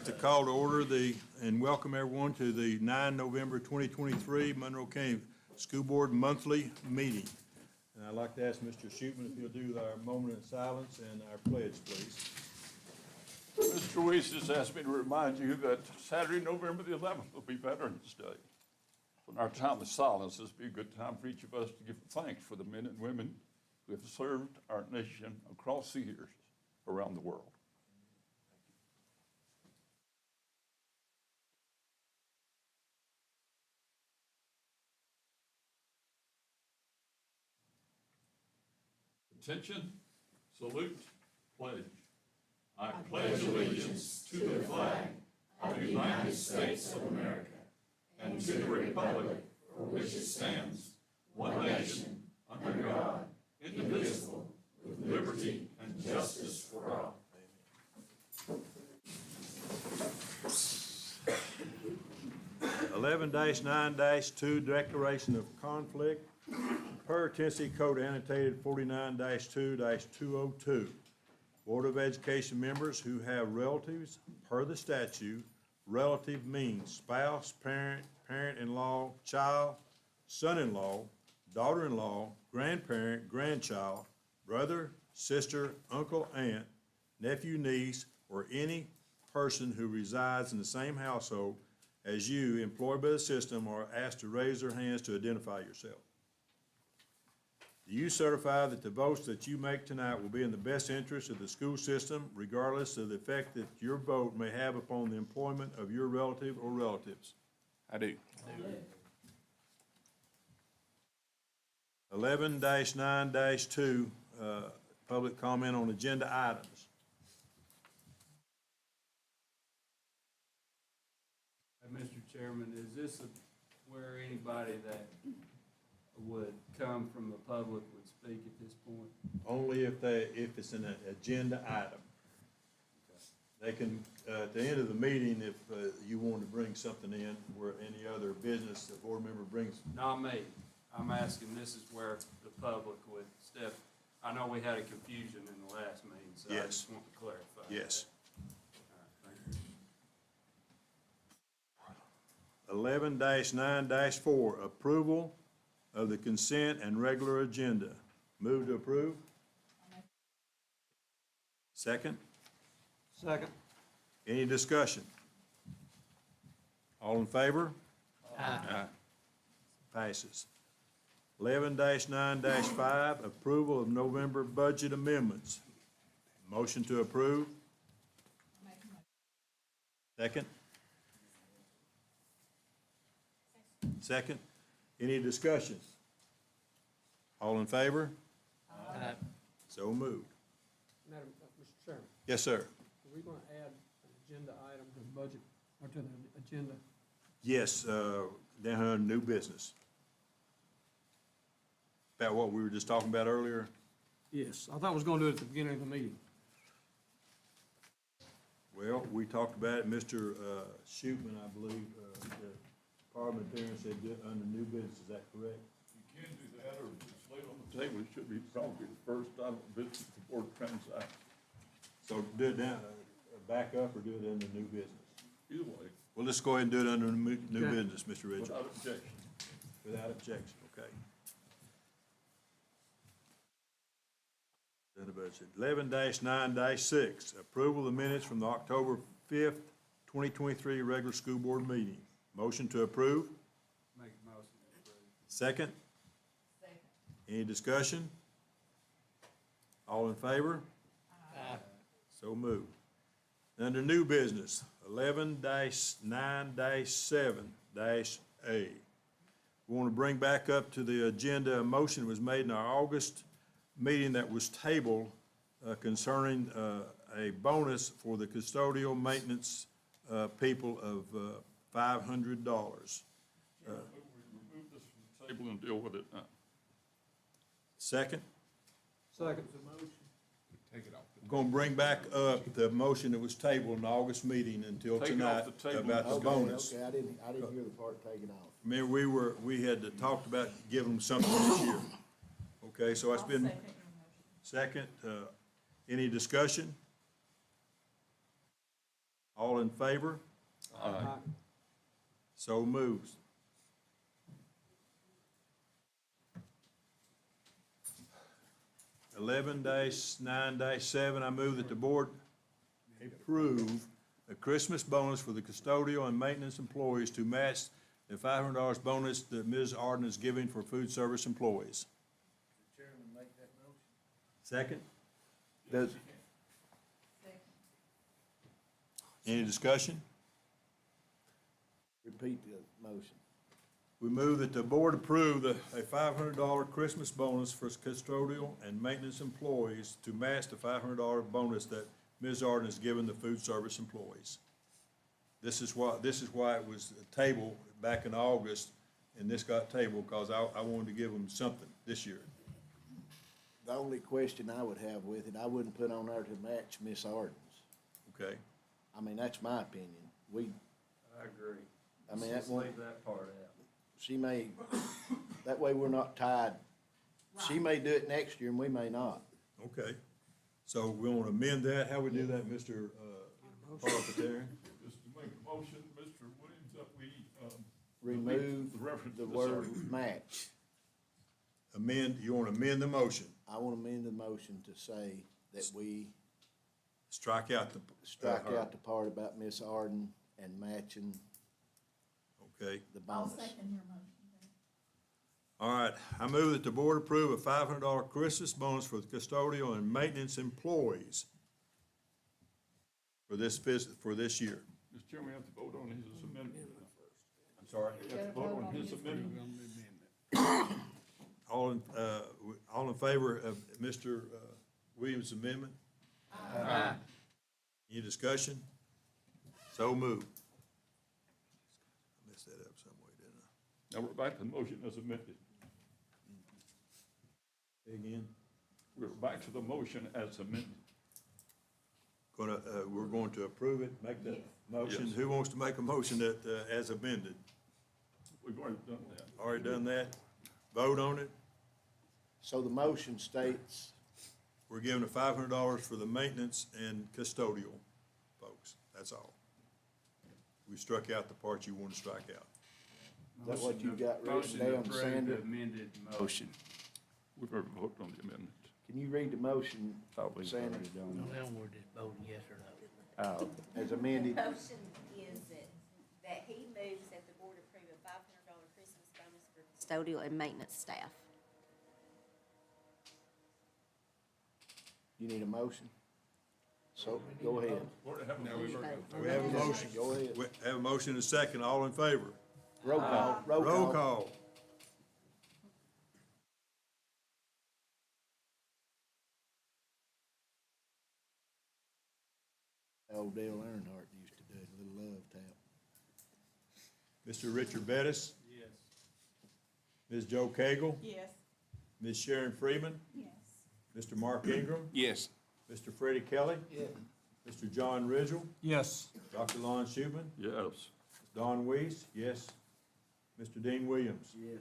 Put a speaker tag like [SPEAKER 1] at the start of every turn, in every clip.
[SPEAKER 1] To call to order and welcome everyone to the 9 November 2023 Monroe County School Board Monthly Meeting. And I'd like to ask Mr. Shootman if he'll do our moment of silence and our pledge, please.
[SPEAKER 2] Mr. Weiss just asked me to remind you that Saturday, November the 11th will be Veterans Day. So in our time of silence, this will be a good time for each of us to give thanks for the men and women who have served our nation across the years around the world. Attention, salute, pledge. I pledge allegiance to the flag of the United States of America and to the republic for which it stands, one nation, under God, indivisible, with liberty and justice for all.
[SPEAKER 1] 11-9-2 Declaration of Conflict per Tennessee Code Annotated 49-2-202. Board of Education members who have relatives per the statute. Relative means spouse, parent, parent-in-law, child, son-in-law, daughter-in-law, grandparent, grandchild, brother, sister, uncle, aunt, nephew, niece, or any person who resides in the same household as you, employed by the system, are asked to raise their hands to identify yourself. Do you certify that the votes that you make tonight will be in the best interest of the school system, regardless of the effect that your vote may have upon the employment of your relative or relatives?
[SPEAKER 2] I do.
[SPEAKER 1] 11-9-2, public comment on agenda items.
[SPEAKER 3] Mr. Chairman, is this where anybody that would come from the public would speak at this point?
[SPEAKER 1] Only if it's an agenda item. They can, at the end of the meeting, if you want to bring something in where any other business the board member brings.
[SPEAKER 3] Not me. I'm asking, this is where the public would step. I know we had a confusion in the last meeting, so I
[SPEAKER 1] Yes.
[SPEAKER 3] just want to clarify.
[SPEAKER 1] Yes.
[SPEAKER 3] All right, thank you.
[SPEAKER 1] 11-9-4, approval of the consent and regular agenda. Move to approve. Second?
[SPEAKER 4] Second.
[SPEAKER 1] Any discussion? All in favor?
[SPEAKER 4] Aye.
[SPEAKER 1] Passes. 11-9-5, approval of November budget amendments. Motion to approve. Second? Second. Any discussion? All in favor?
[SPEAKER 4] Aye.
[SPEAKER 1] So moved.
[SPEAKER 4] Madam, Mr. Chairman,
[SPEAKER 1] Yes, sir.
[SPEAKER 4] are we going to add an agenda item to the budget, or to the agenda?
[SPEAKER 1] Yes, down under new business. About what we were just talking about earlier?
[SPEAKER 4] Yes, I thought I was going to do it at the beginning of the meeting.
[SPEAKER 1] Well, we talked about it, Mr. Shootman, I believe, the parliamentarian said do it under new business, is that correct?
[SPEAKER 2] You can do that, or if it's laid on the table, it should be probably the first item of business before the transaction.
[SPEAKER 1] So do it down, back up or do it under new business?
[SPEAKER 2] Either way,
[SPEAKER 1] Well, let's go ahead and do it under new
[SPEAKER 4] Okay.
[SPEAKER 1] business, Mr. Richard.
[SPEAKER 2] without objection.
[SPEAKER 1] Without objection, okay. 11-9-6, approval of the minutes from the October 5th, 2023 regular school board meeting. Motion to approve.
[SPEAKER 3] Make a motion to approve.
[SPEAKER 1] Second? Any discussion? All in favor?
[SPEAKER 4] Aye.
[SPEAKER 1] So moved. Under new business, 11-9-7-A. We want to bring back up to the agenda, a motion was made in our August meeting that was tabled concerning a bonus for the custodial maintenance people of $500.
[SPEAKER 2] We remove this from the table and deal with it now.
[SPEAKER 1] Second?
[SPEAKER 4] Second.
[SPEAKER 2] Take it off.
[SPEAKER 1] We're going to bring back up the motion that was tabled in the August meeting until
[SPEAKER 2] Take it
[SPEAKER 1] tonight
[SPEAKER 2] off the table.
[SPEAKER 1] about the bonus.
[SPEAKER 5] Okay, I didn't hear the part taken off.
[SPEAKER 1] Remember, we had talked about giving them something this year. Okay, so it's been second, any discussion? All in favor?
[SPEAKER 2] Aye.
[SPEAKER 1] So moves. 11-9-7, I move that the board approve a Christmas bonus for the custodial and maintenance employees to match the $500 bonus that Ms. Arden is giving for food service employees.
[SPEAKER 5] Chairman, make that motion.
[SPEAKER 1] Second?
[SPEAKER 5] Does,
[SPEAKER 1] Any discussion?
[SPEAKER 5] repeat the motion.
[SPEAKER 1] We move that the board approve a $500 Christmas bonus for custodial and maintenance employees to match the $500 bonus that Ms. Arden has given the food service employees. This is why it was tabled back in August, and this got tabled because I wanted to give them something this year.
[SPEAKER 5] The only question I would have with it, I wouldn't put on there to match Miss Arden's.
[SPEAKER 1] Okay?
[SPEAKER 5] I mean, that's my opinion.
[SPEAKER 3] I agree.
[SPEAKER 5] I mean,
[SPEAKER 3] Let's
[SPEAKER 5] that one-
[SPEAKER 3] leave that part out.
[SPEAKER 5] She may, that way we're not tied. She may do it next year and we may not.
[SPEAKER 1] Okay. So we want to amend that. How we do that, Mr. Parliamentarian?
[SPEAKER 2] Just to make a motion, Mr. Williams, that we,
[SPEAKER 5] Remove
[SPEAKER 2] the reference
[SPEAKER 5] the
[SPEAKER 2] to
[SPEAKER 5] word
[SPEAKER 2] service.
[SPEAKER 5] match.
[SPEAKER 1] You want to amend the motion?
[SPEAKER 5] I want to amend the motion to say that we
[SPEAKER 1] Strike out the.
[SPEAKER 5] strike
[SPEAKER 1] her.
[SPEAKER 5] out the part about Miss Arden and matching
[SPEAKER 1] Okay.
[SPEAKER 5] the
[SPEAKER 6] I'll
[SPEAKER 5] bonus.
[SPEAKER 6] second your motion.
[SPEAKER 1] All right, I move that the board approve a $500 Christmas bonus for the custodial and maintenance employees for this year.
[SPEAKER 2] Mr. Chairman, we have to vote on his amendment.
[SPEAKER 1] I'm sorry?
[SPEAKER 2] We have to vote on his amendment.
[SPEAKER 1] All in favor of Mr. Williams' amendment? Aye. Any discussion? So moved. I messed that up some way, didn't
[SPEAKER 2] Now we're back to the motion as amended.
[SPEAKER 1] I? Say again?
[SPEAKER 2] We're back to the motion as amended.
[SPEAKER 1] We're going to approve it, make the motion.
[SPEAKER 2] Yes.
[SPEAKER 1] Who wants to make a motion that, as amended?
[SPEAKER 2] We've already done that.
[SPEAKER 1] Already done that? Vote on it?
[SPEAKER 5] So the motion states,
[SPEAKER 1] We're giving $500 for the maintenance and custodial folks, that's all. We struck out the part you want to strike out.
[SPEAKER 5] Is that what you got written
[SPEAKER 3] Motion to
[SPEAKER 5] down,
[SPEAKER 3] approve
[SPEAKER 5] Sandra?
[SPEAKER 3] the amended motion.
[SPEAKER 2] We've already voted on the amendment.
[SPEAKER 5] Can you read the motion,
[SPEAKER 3] Thought we
[SPEAKER 5] Sandra,
[SPEAKER 3] voted on it.
[SPEAKER 7] Well, we're just voting yes or no.
[SPEAKER 5] as amended?
[SPEAKER 8] The motion is that he moves that the board approve a $500 Christmas bonus for custodial and maintenance staff.
[SPEAKER 5] You need a motion? So, go ahead.
[SPEAKER 2] We already have a motion.
[SPEAKER 1] We have a motion.
[SPEAKER 5] Go ahead.
[SPEAKER 1] We have a motion and a second, all in favor?
[SPEAKER 5] Roll call, roll
[SPEAKER 1] Roll
[SPEAKER 5] call.
[SPEAKER 1] call.
[SPEAKER 5] Old Dale Earnhardt used to do it, a little love tap.
[SPEAKER 1] Mr. Richard Bettis,
[SPEAKER 3] Yes.
[SPEAKER 1] Ms. Joe Cagle,
[SPEAKER 6] Yes.
[SPEAKER 1] Ms. Sharon Freeman,
[SPEAKER 6] Yes.
[SPEAKER 1] Mr. Mark Ingram,
[SPEAKER 7] Yes.
[SPEAKER 1] Mr. Freddie Kelly, Mr. John Ridgel,
[SPEAKER 4] Yes.
[SPEAKER 1] Dr. Lon Schubin,
[SPEAKER 2] Yes.
[SPEAKER 1] Don Weiss, yes. Mr. Dean Williams.
[SPEAKER 5] Yes.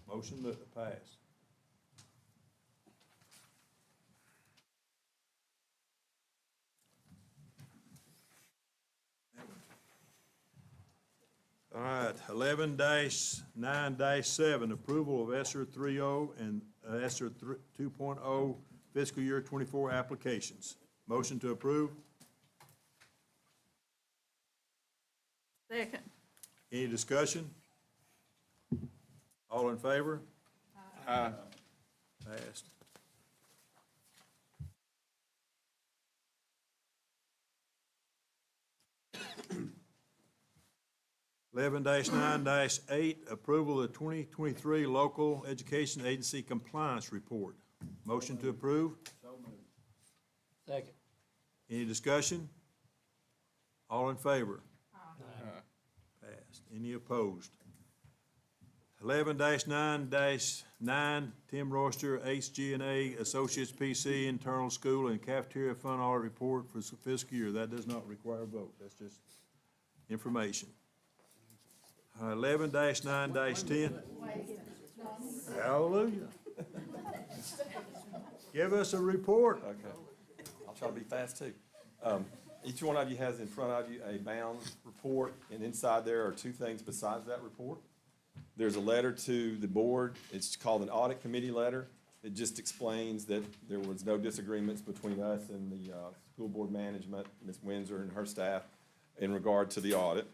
[SPEAKER 1] Motion passed. All right, 11-9-7, approval of ESSER 3.0 and ESSER 2.0 fiscal year 24 applications. Motion to approve.
[SPEAKER 6] Second.
[SPEAKER 1] Any discussion? All in favor?
[SPEAKER 7] Aye.
[SPEAKER 1] Passed. Eleven 9-8, approval of the 2023 Local Education Agency Compliance Report. Motion to approve.
[SPEAKER 7] Second.
[SPEAKER 1] Any discussion? All in favor?
[SPEAKER 7] Aye.
[SPEAKER 1] Passed. Any opposed? 11-9-9, Tim Royster, HG&A Associates PC, Internal School and Cafeteria Fund Audit Report for fiscal year. That does not require a vote. That's just information. 11-9-10. Hallelujah. Give us a report.
[SPEAKER 9] Okay, I'll try to be fast too.
[SPEAKER 6] Each one of you has in front of you a bound report, and inside there are two things besides that report. There's a letter to the board. It's called an audit committee letter. It just explains that there was no disagreements between us and the school board management, Ms. Windsor and her staff, in regard to the audit.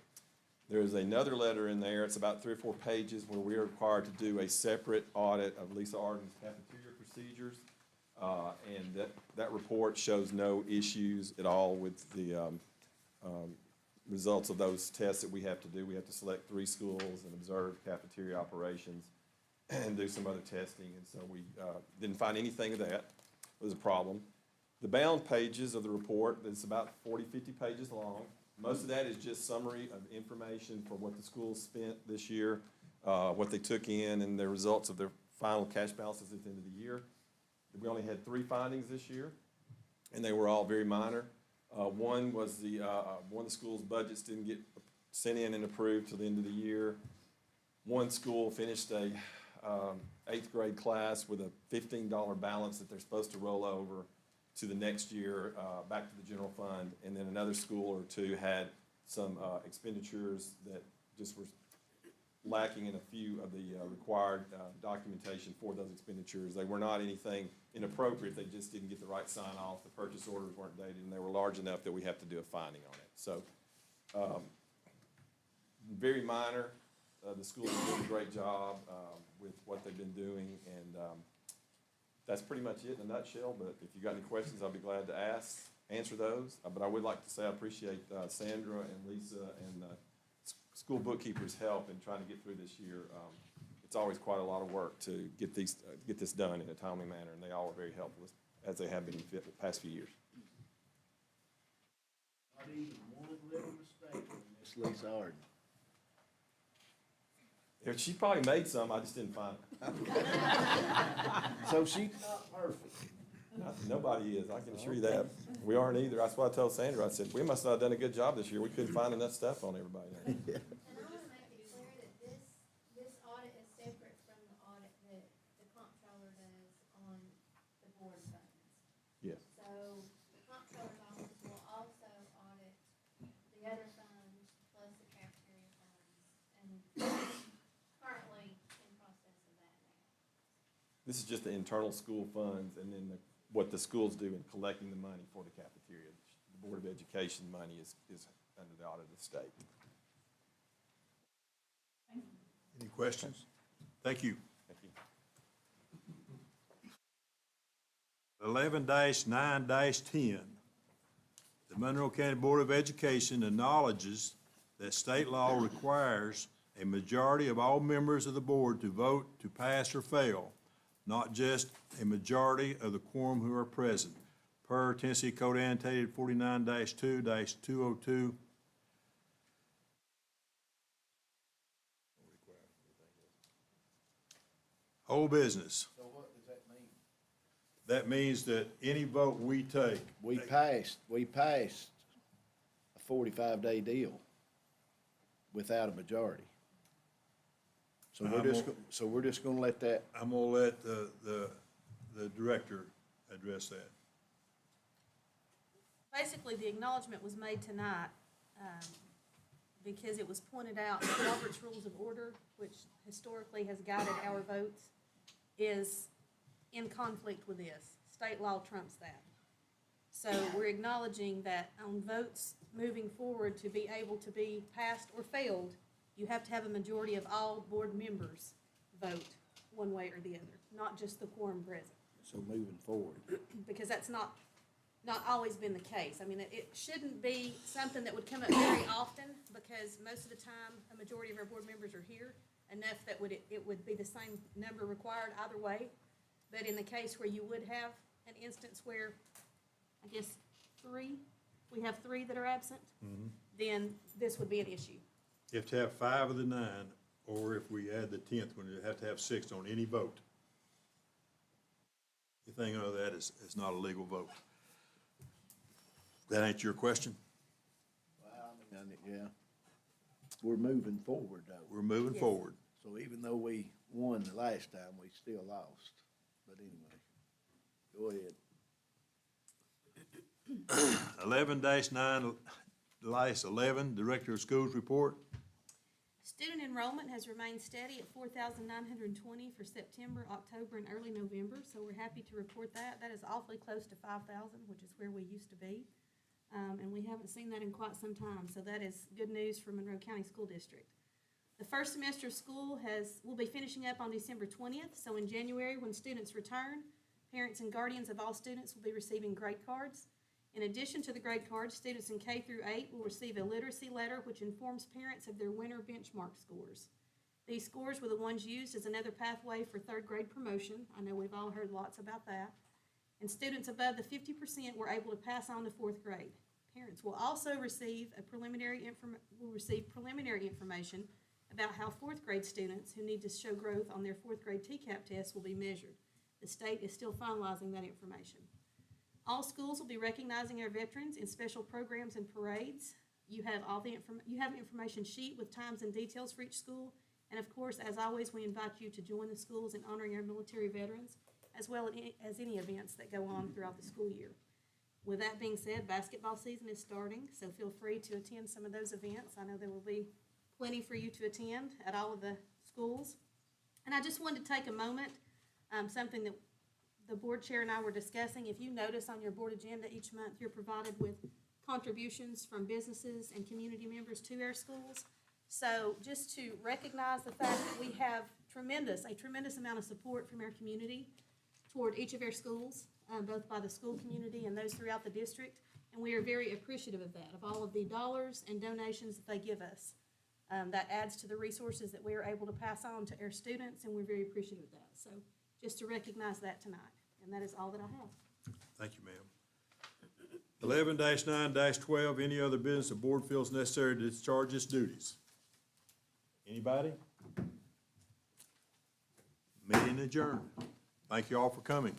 [SPEAKER 6] There is another letter in there, it's about 3 or 4 pages, where we are required to do a separate audit of Lisa Arden's cafeteria procedures. And that report shows no issues at all with the results of those tests that we have to do. We have to select 3 schools and observe cafeteria operations and do some other testing. And so we didn't find anything of that was a problem. The bound pages of the report, it's about 40, 50 pages long. Most of that is just summary of information for what the schools spent this year, what they took in, and the results of their final cash balances at the end of the year. We only had 3 findings this year, and they were all very minor. One was one of the school's budgets didn't get sent in and approved till the end of the year. One school finished a 8th grade class with a $15 balance that they're supposed to roll over to the next year, back to the general fund. And then another school or 2 had some expenditures that just were lacking in a few of the required documentation for those expenditures. They were not anything inappropriate, they just didn't get the right sign off, the purchase orders weren't dated, and they were large enough that we have to do a finding on it. So, very minor. The schools are doing a great job with what they've been doing, and that's pretty much it in a nutshell. But if you got any questions, I'll be glad to answer those. But I would like to say I appreciate Sandra and Lisa and school bookkeepers' help in trying to get through this year. It's always quite a lot of work to get this done in a timely manner, and they all are very helpful, as they have been in the past few years.
[SPEAKER 5] Not even one little mistake on Miss Lisa Arden.
[SPEAKER 6] She probably made some, I just didn't find it.
[SPEAKER 5] So she's not perfect.
[SPEAKER 6] Nobody is, I can assure you that. We aren't either. That's why I told Sandra, I said, we must not have done a good job this year. We couldn't find enough stuff on everybody.
[SPEAKER 9] And I want to make it clear that this audit is separate from the audit that the comptroller does on the board funds.
[SPEAKER 6] Yes.
[SPEAKER 9] So the comptroller's office will also audit the other funds plus the cafeteria funds, and currently in process of that now.
[SPEAKER 6] This is just the internal school funds, and then what the schools do in collecting the money for the cafeteria. The Board of Education money is under the audit of the state.
[SPEAKER 1] Any questions? Thank you.
[SPEAKER 6] Thank you.
[SPEAKER 1] 11-9-10, the Monroe County Board of Education acknowledges that state law requires a majority of all members of the board to vote to pass or fail, not just a majority of the quorum who are present, per Tennessee Code annotated 49-2-202. Whole business.
[SPEAKER 5] So what does that mean?
[SPEAKER 1] That means that any vote we take.
[SPEAKER 5] We passed a 45-day deal without a majority. So we're just gonna let that,
[SPEAKER 1] I'm gonna let the director address that.
[SPEAKER 10] Basically, the acknowledgement was made tonight, because it was pointed out that Robert's Rules of Order, which historically has guided our votes, is in conflict with this. State law trumps that. So we're acknowledging that on votes moving forward to be able to be passed or failed, you have to have a majority of all board members vote one way or the other, not just the quorum present.
[SPEAKER 5] so moving forward.
[SPEAKER 10] Because that's not always been the case. I mean, it shouldn't be something that would come up very often, because most of the time, a majority of our board members are here, enough that it would be the same number required either way. But in the case where you would have an instance where, I guess, we have 3 that are absent, then this would be an issue.
[SPEAKER 1] You have to have 5 of the 9, or if we add the 10th one, you have to have 6 on any vote. Anything other than that is not a legal vote. That ain't your question?
[SPEAKER 5] Well, I mean, yeah. We're moving forward though.
[SPEAKER 1] We're moving
[SPEAKER 10] Yes.
[SPEAKER 1] forward.
[SPEAKER 5] So even though we won the last time, we still lost. But anyway, go ahead.
[SPEAKER 1] 11-9/11, Director of Schools report.
[SPEAKER 10] Student enrollment has remained steady at 4,920 for September, October, and early November, so we're happy to report that. That is awfully close to 5,000, which is where we used to be. And we haven't seen that in quite some time, so that is good news for Monroe County School District. The first semester of school will be finishing up on December 20th, so in January, when students return, parents and guardians of all students will be receiving grade cards. In addition to the grade cards, students in K through 8 will receive a literacy letter which informs parents of their winter benchmark scores. These scores were the ones used as another pathway for third grade promotion. I know we've all heard lots about that. And students above the 50% were able to pass on to fourth grade. Parents will also receive preliminary information about how fourth grade students who need to show growth on their fourth grade TCAP test will be measured. The state is still finalizing that information. All schools will be recognizing our veterans in special programs and parades. You have an information sheet with times and details for each school. And of course, as always, we invite you to join the schools in honoring our military veterans, as well as any events that go on throughout the school year. With that being said, basketball season is starting, so feel free to attend some of those events. I know there will be plenty for you to attend at all of the schools. And I just wanted to take a moment, something that the board chair and I were discussing. If you notice on your board agenda each month, you're provided with contributions from businesses and community members to our schools. So just to recognize the fact that we have a tremendous amount of support from our community toward each of our schools, both by the school community and those throughout the district. And we are very appreciative of that, of all of the dollars and donations that they give us. That adds to the resources that we are able to pass on to our students, and we're very appreciative of that. So just to recognize that tonight. And that is all that I have.
[SPEAKER 1] Thank you, ma'am. 11-9-12, any other business the board feels necessary to discharge its duties? Anybody? Meeting adjourned. Thank you all for coming.